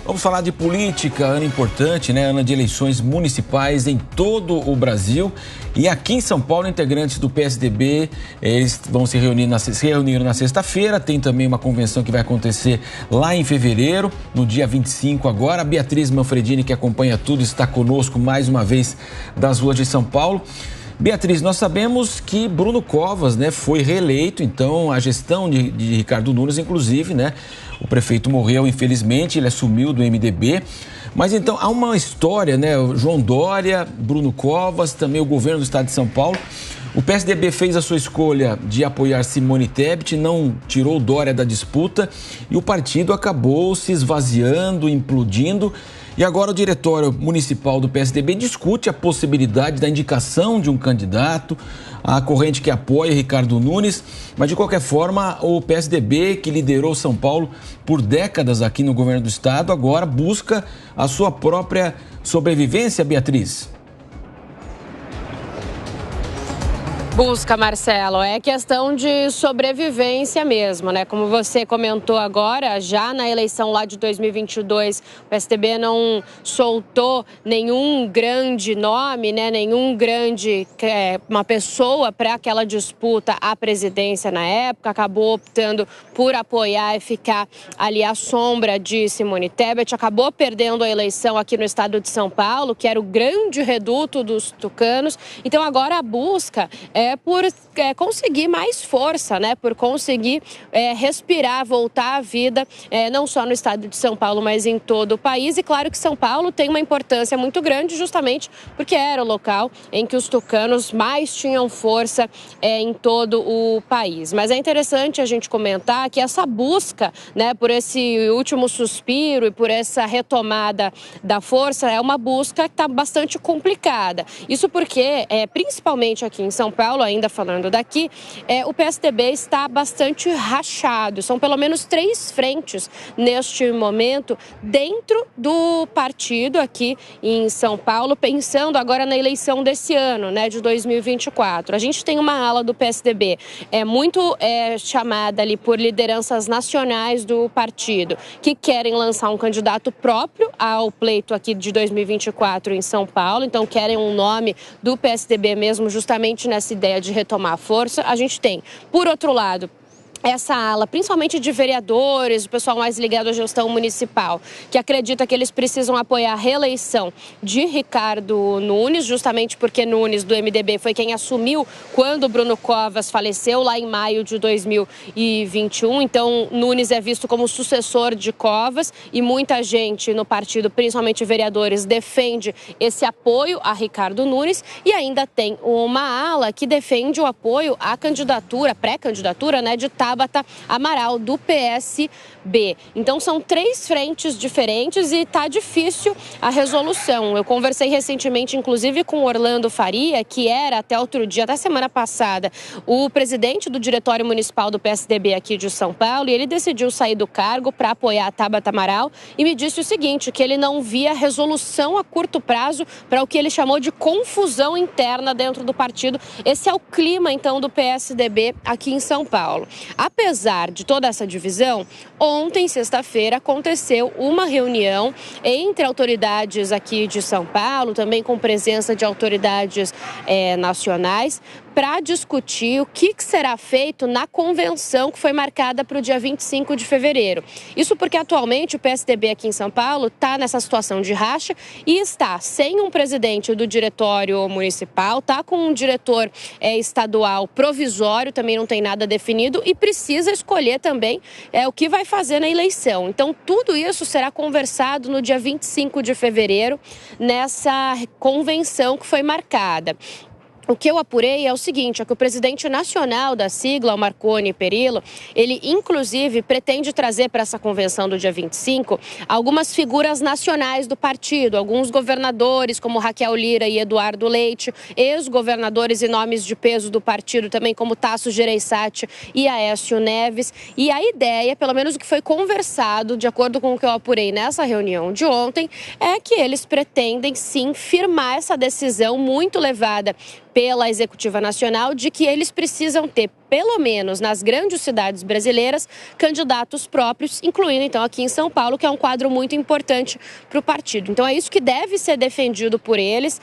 Vamos falar de política, ano importante, né? Ano de eleições municipais em todo o Brasil. E aqui em São Paulo, integrantes do PSDB, eles vão se reuniram na sexta-feira. Tem também uma convenção que vai acontecer lá em fevereiro, no dia 25 agora. A Beatriz Manfredini, que acompanha tudo, está conosco mais uma vez das ruas de São Paulo. Beatriz, nós sabemos que Bruno Covas, né, foi reeleito, então a gestão de Ricardo Nunes, inclusive, né, o prefeito morreu, infelizmente, ele assumiu do MDB, mas então há uma história, né, João Dória, Bruno Covas, também o governo do estado de São Paulo. O PSDB fez a sua escolha de apoiar Simone Tebet, não tirou Dória da disputa e o partido acabou se esvaziando, implodindo. E agora o diretório municipal do PSDB discute a possibilidade da indicação de um candidato, a corrente que apoia Ricardo Nunes, mas de qualquer forma o PSDB, que liderou São Paulo por décadas aqui no governo do estado, agora busca a sua própria sobrevivência, Beatriz. Busca, Marcelo, é questão de sobrevivência mesmo, né? Como você comentou agora, já na eleição lá de 2022, o PSDB não soltou nenhum grande nome, né? Uma pessoa para aquela disputa à presidência na época, acabou optando por apoiar e ficar ali à sombra de Simone Tebet, acabou perdendo a eleição aqui no estado de São Paulo, que era o grande reduto dos tucanos. Então agora a busca por conseguir mais força, né? Por conseguir respirar, voltar à vida, não só no estado de São Paulo, mas em todo o país. E claro que São Paulo tem uma importância muito grande justamente porque era o local em que os tucanos mais tinham força em todo o país. Mas é interessante a gente comentar que essa busca, né, por esse último suspiro e por essa retomada da força é uma busca que está bastante complicada. Isso porque, principalmente aqui em São Paulo, ainda falando daqui, o PSDB está bastante rachado. São pelo menos 3 frentes neste momento dentro do partido aqui em São Paulo, pensando agora na eleição desse ano, né, de 2024. A gente tem uma ala do PSDB muito chamada ali por lideranças nacionais do partido, que querem lançar um candidato próprio ao pleito aqui de 2024 em São Paulo. Então querem um nome do PSDB mesmo, justamente nessa ideia de retomar força. A gente tem, por outro lado, essa ala, principalmente de vereadores, o pessoal mais ligado à gestão municipal, que acredita que eles precisam apoiar a reeleição de Ricardo Nunes, justamente porque Nunes, do MDB, foi quem assumiu quando Bruno Covas faleceu, lá em maio de 2021. Então, Nunes é visto como sucessor de Covas e muita gente no partido, principalmente vereadores, defende esse apoio a Ricardo Nunes. E ainda tem uma ala que defende o apoio à candidatura, pré-candidatura, né, de Tabata Amaral, do PSB. Então são 3 frentes diferentes e tá difícil a resolução. Eu conversei recentemente, inclusive, com Orlando Faria, que era até outro dia, até semana passada, o presidente do diretório municipal do PSDB aqui de São Paulo, e ele decidiu sair do cargo para apoiar a Tabata Amaral e me disse o seguinte, que ele não via resolução a curto prazo para o que ele chamou de confusão interna dentro do partido. Esse é o clima, então, do PSDB aqui em São Paulo. Apesar de toda essa divisão, ontem, sexta-feira, aconteceu uma reunião entre autoridades aqui de São Paulo, também com presença de autoridades nacionais, para discutir o que será feito na convenção que foi marcada para o dia 25 de fevereiro. Isso porque atualmente o PSDB aqui em São Paulo está nessa situação de racha e está sem um presidente do diretório municipal, está com um diretor estadual provisório, também não tem nada definido e precisa escolher também o que vai fazer na eleição. Então tudo isso será conversado no dia 25 de fevereiro nessa convenção que foi marcada. O que eu apurei é o seguinte, é que o presidente nacional da sigla, o Marconi Perillo, ele inclusive pretende trazer para essa convenção do dia 25 algumas figuras nacionais do partido, alguns governadores como Raquel Lira e Eduardo Leite, ex-governadores e nomes de peso do partido também como Tasso Gereissati e Aécio Neves. E a ideia, pelo menos o que foi conversado, de acordo com o que eu apurei nessa reunião de ontem, é que eles pretendem sim firmar essa decisão muito levada pela Executiva Nacional de que eles precisam ter pelo menos nas grandes cidades brasileiras, candidatos próprios, incluindo então aqui em São Paulo, que é um quadro muito importante para o partido. Então é isso que deve ser defendido por eles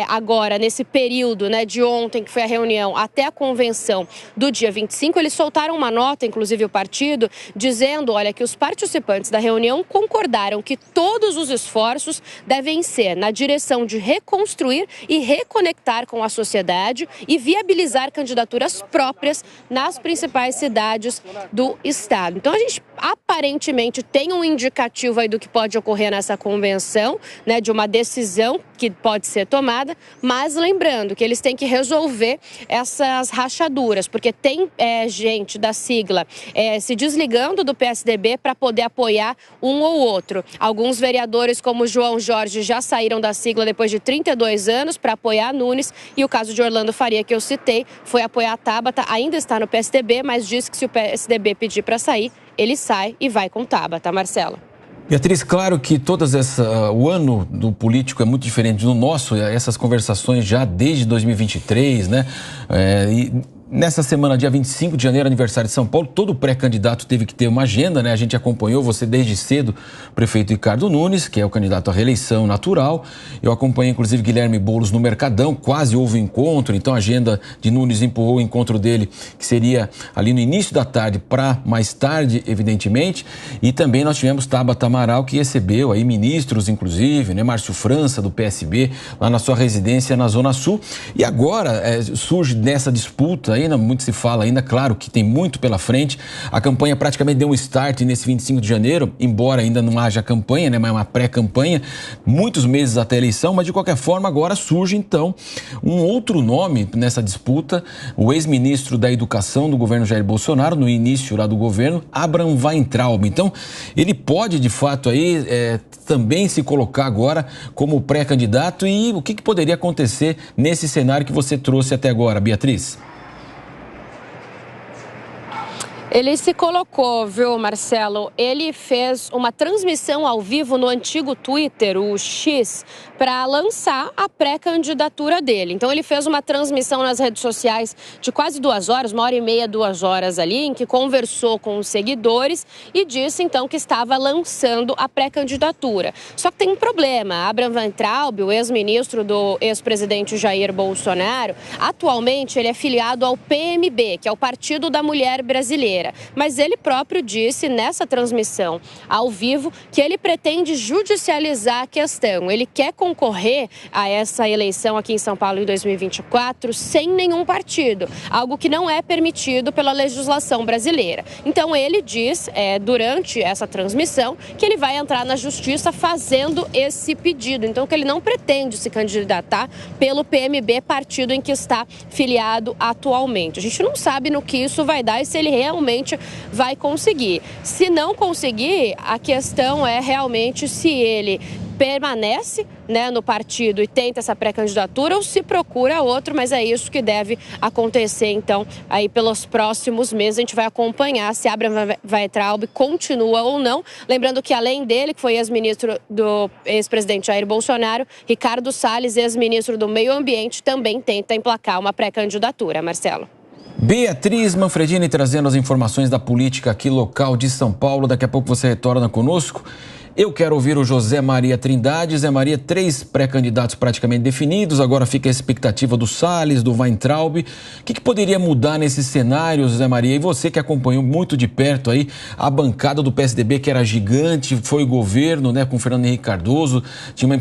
agora, nesse período, né, de ontem, que foi a reunião, até a convenção do dia 25, eles soltaram uma nota, inclusive o partido, dizendo, olha, que os participantes da reunião concordaram que todos os esforços devem ser na direção de reconstruir e reconectar com a sociedade e viabilizar candidaturas próprias nas principais cidades do estado. Então a gente aparentemente tem um indicativo aí do que pode ocorrer nessa convenção, né, de uma decisão que pode ser tomada, mas lembrando que eles têm que resolver essas rachaduras, porque tem gente da sigla se desligando do PSDB para poder apoiar um ou outro. Alguns vereadores, como João Jorge, já saíram da sigla depois de 32 anos para apoiar Nunes, e o caso de Orlando Faria, que eu citei, foi apoiar a Tabata, ainda está no PSDB, mas diz que se o PSDB pedir para sair, ele sai e vai com Tabata. Marcelo. Beatriz, claro que o ano do político é muito diferente do nosso, essas conversações já desde 2023, né? Nessa semana, dia 25 de janeiro, aniversário de São Paulo, todo pré-candidato teve que ter uma agenda, né? A gente acompanhou você desde cedo, o prefeito Ricardo Nunes, que é o candidato à reeleição natural. Eu acompanhei, inclusive, Guilherme Boulos no Mercadão, quase houve um encontro, então a agenda de Nunes empurrou o encontro dele, que seria ali no início da tarde para mais tarde, evidentemente. E também nós tivemos Tabata Amaral, que recebeu aí ministros, inclusive, né? Márcio França, do PSB, lá na sua residência na Zona Sul. E agora surge nessa disputa, ainda muito se fala ainda, claro que tem muito pela frente. A campanha praticamente deu um start nesse 25 de janeiro, embora ainda não haja campanha, né, mas uma pré-campanha, muitos meses até a eleição, mas de qualquer forma agora surge então um outro nome nessa disputa, o ex-ministro da Educação do governo Jair Bolsonaro, no início lá do governo, Abraham Weintraub. Então, ele pode de fato aí também se colocar agora como pré-candidato, e o que poderia acontecer nesse cenário que você trouxe até agora, Beatriz? Ele se colocou, viu, Marcelo? Ele fez uma transmissão ao vivo no antigo Twitter, o X, para lançar a pré-candidatura dele. Então, ele fez uma transmissão nas redes sociais de quase 2 horas, 1h30, 2 horas ali, em que conversou com os seguidores e disse, então, que estava lançando a pré-candidatura. Só que tem um problema. Abraham Weintraub, o ex-ministro do ex-presidente Jair Bolsonaro, atualmente ele é filiado ao PMB, que é o Partido da Mulher Brasileira. Mas ele próprio disse nessa transmissão ao vivo que ele pretende judicializar a questão. Ele quer concorrer a essa eleição aqui em São Paulo em 2024 sem nenhum partido, algo que não é permitido pela legislação brasileira. Então ele diz, durante essa transmissão, que ele vai entrar na justiça fazendo esse pedido. Então que ele não pretende se candidatar pelo PMB, partido em que está filiado atualmente. A gente não sabe no que isso vai dar e se ele realmente vai conseguir. Se não conseguir, a questão é realmente se ele permanece, né, no partido e tenta essa pré-candidatura ou se procura outro, mas é isso que deve acontecer então aí pelos próximos meses. A gente vai acompanhar se Abraham Weintraub continua ou não. Lembrando que além dele, que foi ex-ministro do ex-presidente Jair Bolsonaro, Ricardo Salles, ex-ministro do Meio Ambiente, também tenta emplacar uma pré-candidatura. Marcelo. Beatriz Manfredini trazendo as informações da política aqui local de São Paulo. Daqui a pouco você retorna conosco. Eu quero ouvir o José Maria Trindade. Zé Maria, 3 pré-candidatos praticamente definidos. Agora fica a expectativa do Salles, do Weintraub. O que poderia mudar nesse cenário, Zé Maria? E você que acompanhou muito de perto aí a bancada do PSDB, que era gigante, foi governo, né, com Fernando Henrique Cardoso, tinha uma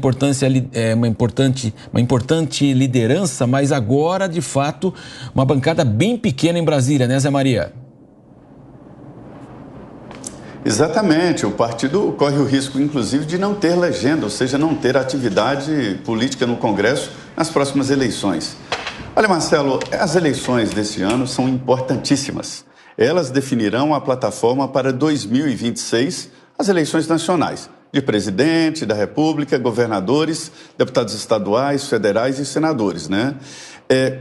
importante liderança, mas agora, de fato, uma bancada bem pequena em Brasília, né, Zé Maria? Exatamente, o partido corre o risco, inclusive, de não ter legenda, ou seja, não ter atividade política no Congresso nas próximas eleições. Olha, Marcelo, as eleições desse ano são importantíssimas. Elas definirão a plataforma para 2026, as eleições nacionais, de presidente da República, governadores, deputados estaduais, federais e senadores, né?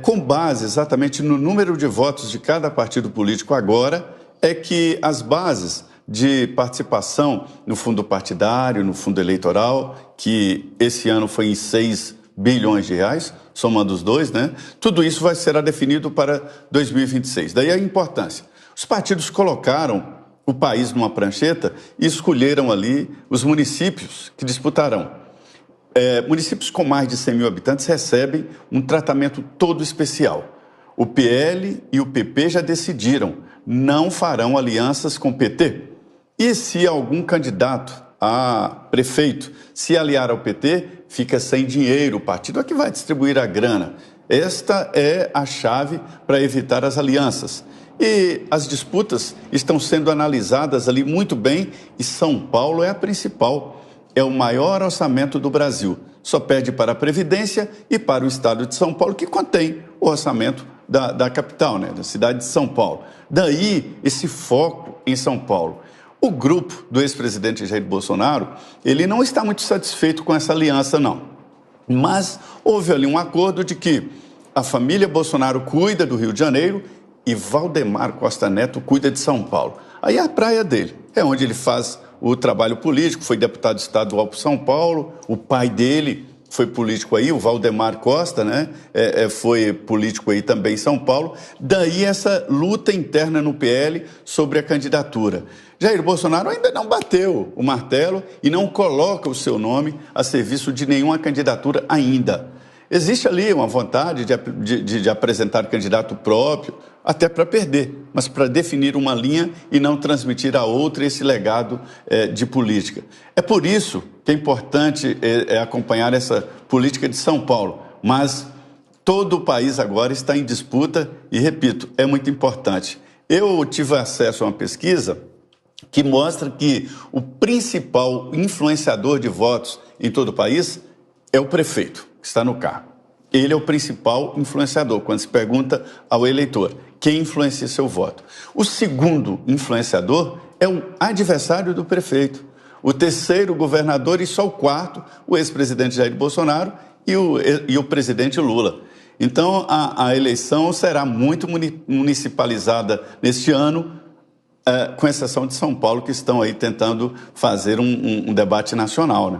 Com base exatamente no número de votos de cada partido político agora, é que as bases de participação no fundo partidário, no fundo eleitoral, que esse ano foi em 6 bilhões de reais, somando os dois, né? Tudo isso será definido para 2026. Daí a importância. Os partidos colocaram o país numa prancheta e escolheram ali os municípios que disputarão. Municípios com mais de 100 mil habitantes recebem um tratamento todo especial. O PL e o PP já decidiram, não farão alianças com o PT. E se algum candidato a prefeito se aliar ao PT, fica sem dinheiro, o partido é que vai distribuir a grana. Esta é a chave para evitar as alianças. E as disputas estão sendo analisadas ali muito bem e São Paulo é a principal. É o maior orçamento do Brasil. Só perde para a Previdência e para o estado de São Paulo, que contém o orçamento da capital, né, da cidade de São Paulo. Daí esse foco em São Paulo. O grupo do ex-presidente Jair Bolsonaro, ele não está muito satisfeito com essa aliança, não. Mas houve ali um acordo de que a família Bolsonaro cuida do Rio de Janeiro e Valdemar Costa Neto cuida de São Paulo. Aí é a praia dele, é onde ele faz o trabalho político, foi deputado estadual por São Paulo, o pai dele foi político aí, o Valdemar Costa, né? Foi político aí também em São Paulo. Daí essa luta interna no PL sobre a candidatura. Jair Bolsonaro ainda não bateu o martelo e não coloca o seu nome a serviço de nenhuma candidatura ainda. Existe ali uma vontade de apresentar candidato próprio, até para perder, mas para definir uma linha e não transmitir a outra esse legado de política. É por isso que é importante acompanhar essa política de São Paulo, mas todo o país agora está em disputa e, repito, é muito importante. Eu tive acesso a uma pesquisa que mostra que o principal influenciador de votos em todo o país é o prefeito, que está no cargo. Ele é o principal influenciador, quando se pergunta ao eleitor quem influencia seu voto. O segundo influenciador é o adversário do prefeito. O terceiro, o governador, e só o quarto, o ex-presidente Jair Bolsonaro e o presidente Lula. Então, a eleição será muito municipalizada neste ano, com exceção de São Paulo, que estão aí tentando fazer um debate nacional, né?